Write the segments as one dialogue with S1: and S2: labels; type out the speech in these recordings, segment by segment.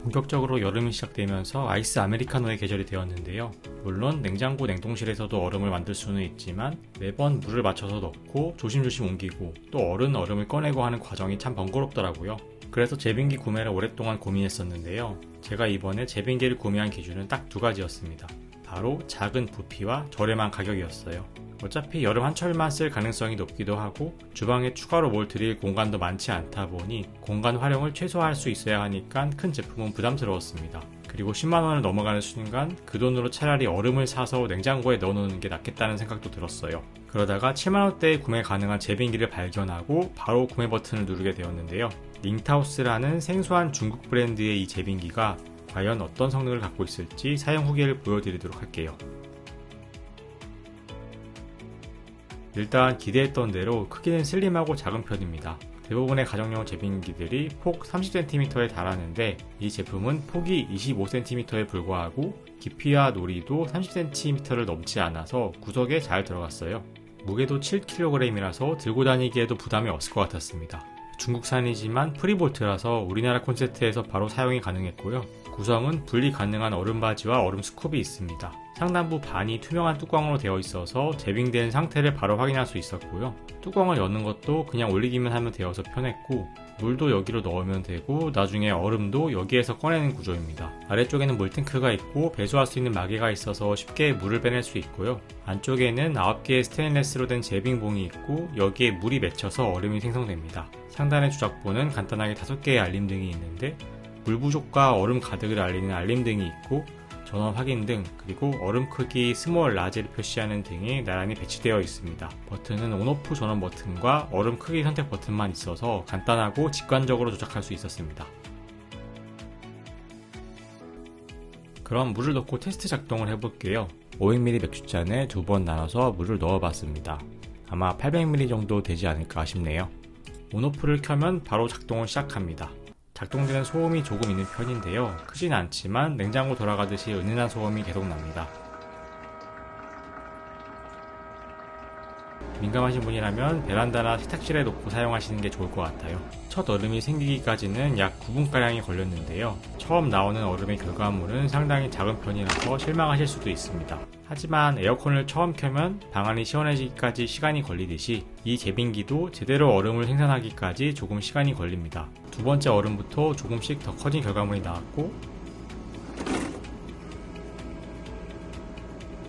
S1: 본격적으로 여름이 시작되면서 아이스 아메리카노의 계절이 되었는데요. 물론 냉장고 냉동실에서도 얼음을 만들 수는 있지만 매번 물을 맞춰서 넣고 조심조심 옮기고 또 얼음을 꺼내고 하는 과정이 참 번거롭더라고요. 그래서 제빙기 구매를 오랫동안 고민했었는데요. 제가 이번에 제빙기를 구매한 기준은 딱 두 가지였습니다. 바로 작은 부피와 저렴한 가격이었어요. 어차피 여름 한철만 쓸 가능성이 높기도 하고 주방에 추가로 뭘 드릴 공간도 많지 않다 보니 공간 활용을 최소화할 수 있어야 하니까 큰 제품은 부담스러웠습니다. 그리고 10만원을 넘어가는 순간 그 돈으로 차라리 얼음을 사서 냉장고에 넣어놓는 게 낫겠다는 생각도 들었어요. 그러다가 7만원대에 구매 가능한 제빙기를 발견하고 바로 구매 버튼을 누르게 되었는데요. 링타우스라는 생소한 중국 브랜드의 이 제빙기가 과연 어떤 성능을 갖고 있을지 사용 후기를 보여드리도록 할게요. 일단 기대했던 대로 크기는 슬림하고 작은 편입니다. 대부분의 가정용 제빙기들이 폭 30cm에 달하는데 이 제품은 폭이 25cm에 불과하고 깊이와 높이도 30cm를 넘지 않아서 구석에 잘 들어갔어요. 무게도 7kg이라서 들고 다니기에도 부담이 없을 것 같았습니다. 중국산이지만 프리볼트라서 우리나라 콘센트에서 바로 사용이 가능했고요. 구성은 분리 가능한 얼음 바지와 얼음 스쿱이 있습니다. 상단부 반이 투명한 뚜껑으로 되어 있어서 제빙된 상태를 바로 확인할 수 있었고요. 뚜껑을 여는 것도 그냥 올리기만 하면 되어서 편했고 물도 여기로 넣으면 되고 나중에 얼음도 여기에서 꺼내는 구조입니다. 아래쪽에는 물탱크가 있고 배수할 수 있는 마개가 있어서 쉽게 물을 빼낼 수 있고요. 안쪽에는 9개의 스테인레스로 된 제빙봉이 있고 여기에 물이 맺혀서 얼음이 생성됩니다. 상단의 주작부는 간단하게 5개의 알림등이 있는데 물 부족과 얼음 가득을 알리는 알림등이 있고 전원 확인등 그리고 얼음 크기 스몰, 라지를 표시하는 등이 나란히 배치되어 있습니다. 버튼은 온오프 전원 버튼과 얼음 크기 선택 버튼만 있어서 간단하고 직관적으로 조작할 수 있었습니다. 그럼 물을 넣고 테스트 작동을 해볼게요. 500ml 맥주잔에 2번 나눠서 물을 넣어봤습니다. 아마 800ml 정도 되지 않을까 싶네요. 온오프를 켜면 바로 작동을 시작합니다. 작동되는 소음이 조금 있는 편인데요. 크진 않지만 냉장고 돌아가듯이 은은한 소음이 계속 납니다. 민감하신 분이라면 베란다나 세탁실에 놓고 사용하시는 게 좋을 것 같아요. 첫 얼음이 생기기까지는 약 9분가량이 걸렸는데요. 처음 나오는 얼음의 결과물은 상당히 작은 편이라서 실망하실 수도 있습니다. 하지만 에어컨을 처음 켜면 방안이 시원해지기까지 시간이 걸리듯이 이 제빙기도 제대로 얼음을 생산하기까지 조금 시간이 걸립니다. 두 번째 얼음부터 조금씩 더 커진 결과물이 나왔고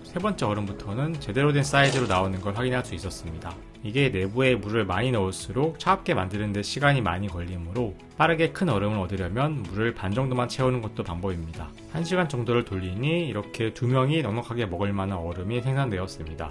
S1: 세 번째 얼음부터는 제대로 된 사이즈로 나오는 걸 확인할 수 있었습니다. 이게 내부에 물을 많이 넣을수록 차갑게 만드는 데 시간이 많이 걸리므로 빠르게 큰 얼음을 얻으려면 물을 반 정도만 채우는 것도 방법입니다. 1시간 정도를 돌리니 이렇게 2명이 넉넉하게 먹을 만한 얼음이 생산되었습니다.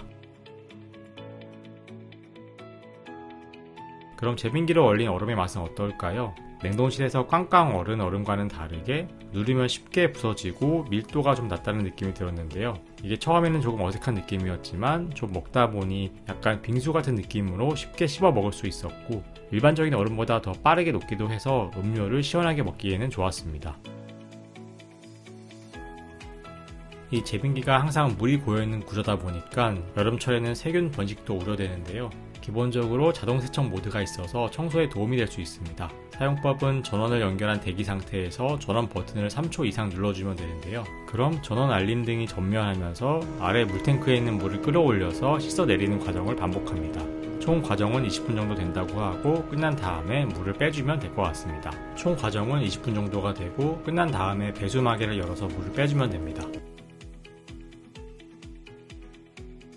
S1: 그럼 제빙기로 얼린 얼음의 맛은 어떨까요? 냉동실에서 꽝꽝 얼은 얼음과는 다르게 누르면 쉽게 부서지고 밀도가 좀 낮다는 느낌이 들었는데요. 이게 처음에는 조금 어색한 느낌이었지만 좀 먹다 보니 약간 빙수 같은 느낌으로 쉽게 씹어 먹을 수 있었고 일반적인 얼음보다 더 빠르게 녹기도 해서 음료를 시원하게 먹기에는 좋았습니다. 이 제빙기가 항상 물이 고여있는 구조다 보니까 여름철에는 세균 번식도 우려되는데요. 기본적으로 자동 세척 모드가 있어서 청소에 도움이 될 수 있습니다. 사용법은 전원을 연결한 대기 상태에서 전원 버튼을 3초 이상 눌러주면 되는데요. 그럼 전원 알림등이 전면하면서 아래 물탱크에 있는 물을 끌어올려서 씻어내리는 과정을 반복합니다. 총 과정은 20분 정도 된다고 하고 끝난 다음에 물을 빼주면 될 것 같습니다. 총 과정은 20분 정도가 되고 끝난 다음에 배수마개를 열어서 물을 빼주면 됩니다.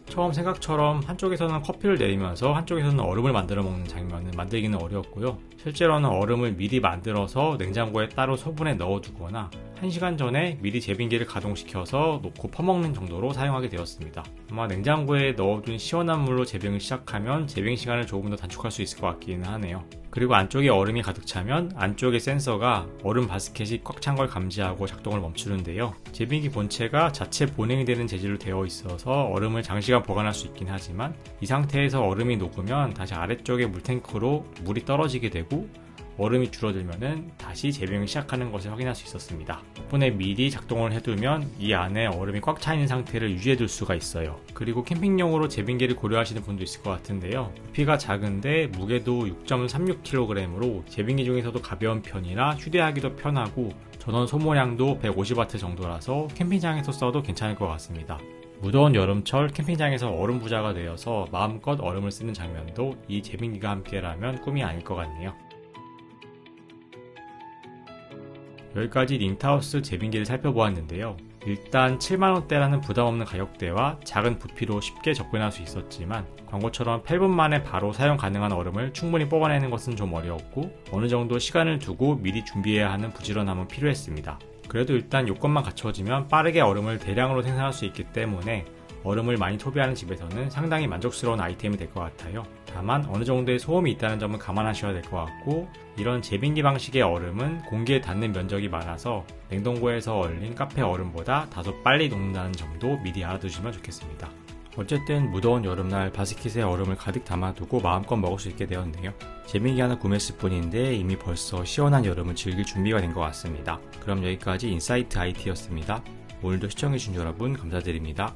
S1: 처음 생각처럼 한쪽에서는 커피를 내리면서 한쪽에서는 얼음을 만들어 먹는 장면은 만들기는 어려웠고요. 실제로는 얼음을 미리 만들어서 냉장고에 따로 소분해 넣어두거나 1시간 전에 미리 제빙기를 가동시켜서 놓고 퍼먹는 정도로 사용하게 되었습니다. 아마 냉장고에 넣어둔 시원한 물로 제빙을 시작하면 제빙 시간을 조금 더 단축할 수 있을 것 같기는 하네요. 그리고 안쪽에 얼음이 가득 차면 안쪽의 센서가 얼음 바스켓이 꽉 찬 걸 감지하고 작동을 멈추는데요. 제빙기 본체가 자체 보냉이 되는 재질로 되어 있어서 얼음을 장시간 보관할 수 있긴 하지만 이 상태에서 얼음이 녹으면 다시 아래쪽에 물탱크로 물이 떨어지게 되고 얼음이 줄어들면 다시 제빙을 시작하는 것을 확인할 수 있었습니다. 덕분에 미리 작동을 해두면 이 안에 얼음이 꽉 차 있는 상태를 유지해둘 수가 있어요. 그리고 캠핑용으로 제빙기를 고려하시는 분도 있을 것 같은데요. 부피가 작은데 무게도 6.36kg으로 제빙기 중에서도 가벼운 편이라 휴대하기도 편하고 전원 소모량도 150W 정도라서 캠핑장에서 써도 괜찮을 것 같습니다. 무더운 여름철 캠핑장에서 얼음 부자가 되어서 마음껏 얼음을 쓰는 장면도 이 제빙기가 함께라면 꿈이 아닐 것 같네요. 여기까지 닌타우스 제빙기를 살펴보았는데요. 일단 7만원대라는 부담없는 가격대와 작은 부피로 쉽게 접근할 수 있었지만 광고처럼 8분 만에 바로 사용 가능한 얼음을 충분히 뽑아내는 것은 좀 어려웠고 어느 정도 시간을 두고 미리 준비해야 하는 부지런함은 필요했습니다. 그래도 일단 요건만 갖춰지면 빠르게 얼음을 대량으로 생산할 수 있기 때문에 얼음을 많이 소비하는 집에서는 상당히 만족스러운 아이템이 될 것 같아요. 다만 어느 정도의 소음이 있다는 점은 감안하셔야 될 것 같고 이런 제빙기 방식의 얼음은 공기에 닿는 면적이 많아서 냉동고에서 얼린 카페 얼음보다 다소 빨리 녹는다는 점도 미리 알아두시면 좋겠습니다. 어쨌든 무더운 여름날 바스킷에 얼음을 가득 담아두고 마음껏 먹을 수 있게 되었네요. 제빙기 하나 구매했을 뿐인데 이미 벌써 시원한 여름을 즐길 준비가 된 것 같습니다. 그럼 여기까지 인사이트 IT였습니다. 오늘도 시청해주신 여러분 감사드립니다.